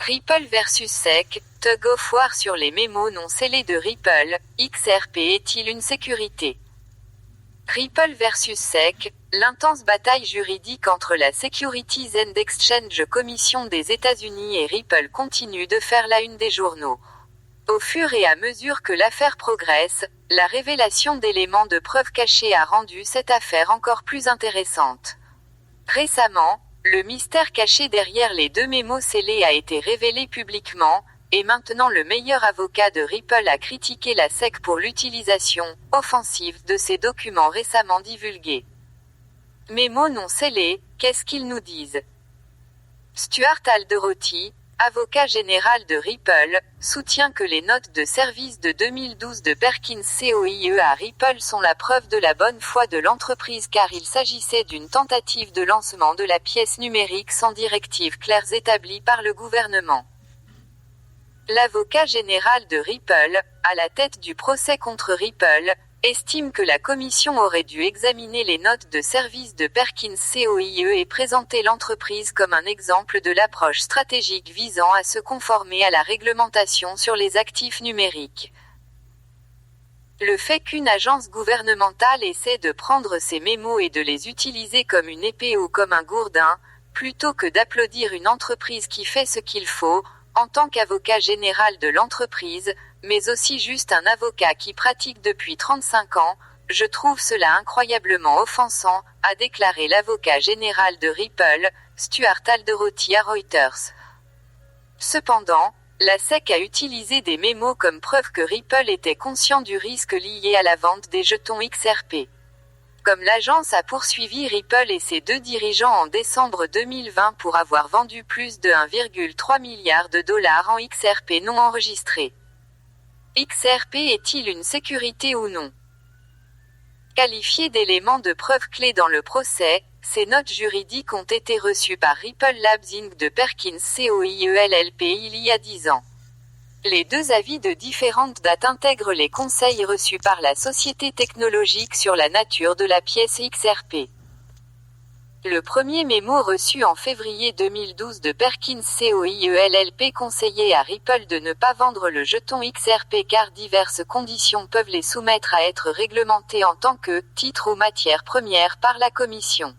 Ripple versus SEC, tug of war sur les mémos non scellés de Ripple, XRP est-il une sécurité? Ripple versus SEC, l'intense bataille juridique entre la Securities and Exchange Commission des États-Unis et Ripple continue de faire la une des journaux. Au fur et à mesure que l'affaire progresse, la révélation d'éléments de preuve cachés a rendu cette affaire encore plus intéressante. Récemment, le mystère caché derrière les deux mémos scellés a été révélé publiquement, et maintenant le meilleur avocat de Ripple a critiqué la SEC pour l'utilisation offensive de ces documents récemment divulgués. Mémos non scellés, qu'est-ce qu'ils nous disent? Stuart Alderoty, avocat général de Ripple, soutient que les notes de service de 2012 de Perkins Coie à Ripple sont la preuve de la bonne foi de l'entreprise car il s'agissait d'une tentative de lancement de la pièce numérique sans directives claires établies par le gouvernement. L'avocat général de Ripple, à la tête du procès contre Ripple, estime que la commission aurait dû examiner les notes de service de Perkins Coie et présenter l'entreprise comme un exemple de l'approche stratégique visant à se conformer à la réglementation sur les actifs numériques. Le fait qu'une agence gouvernementale essaie de prendre ces mémos et de les utiliser comme une épée ou comme un gourdin, plutôt que d'applaudir une entreprise qui fait ce qu'il faut, en tant qu'avocat général de l'entreprise, mais aussi juste un avocat qui pratique depuis 35 ans, je trouve cela incroyablement offensant, a déclaré l'avocat général de Ripple, Stuart Alderoty à Reuters. Cependant, la SEC a utilisé des mémos comme preuve que Ripple était conscient du risque lié à la vente des jetons XRP. Comme l'agence a poursuivi Ripple et ses deux dirigeants en décembre 2020 pour avoir vendu plus de 1,3 milliard de dollars en XRP non enregistrés. XRP est-il une sécurité ou non? Qualifiées d'éléments de preuve clés dans le procès, ces notes juridiques ont été reçues par Ripple Labs Inc. de Perkins Coie LLP il y a 10 ans. Les deux avis de différentes dates intègrent les conseils reçus par la société technologique sur la nature de la pièce XRP. Le premier mémo reçu en février 2012 de Perkins Coie LLP conseillait à Ripple de ne pas vendre le jeton XRP car diverses conditions peuvent les soumettre à être réglementés en tant que titre ou matière première par la commission.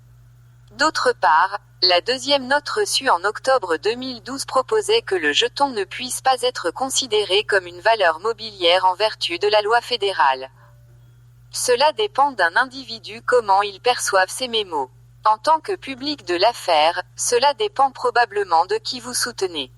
D'autre part, la deuxième note reçue en octobre 2012 proposait que le jeton ne puisse pas être considéré comme une valeur mobilière en vertu de la loi fédérale. Cela dépend d'un individu comment il perçoive ces mémos. En tant que public de l'affaire, cela dépend probablement de qui vous soutenez.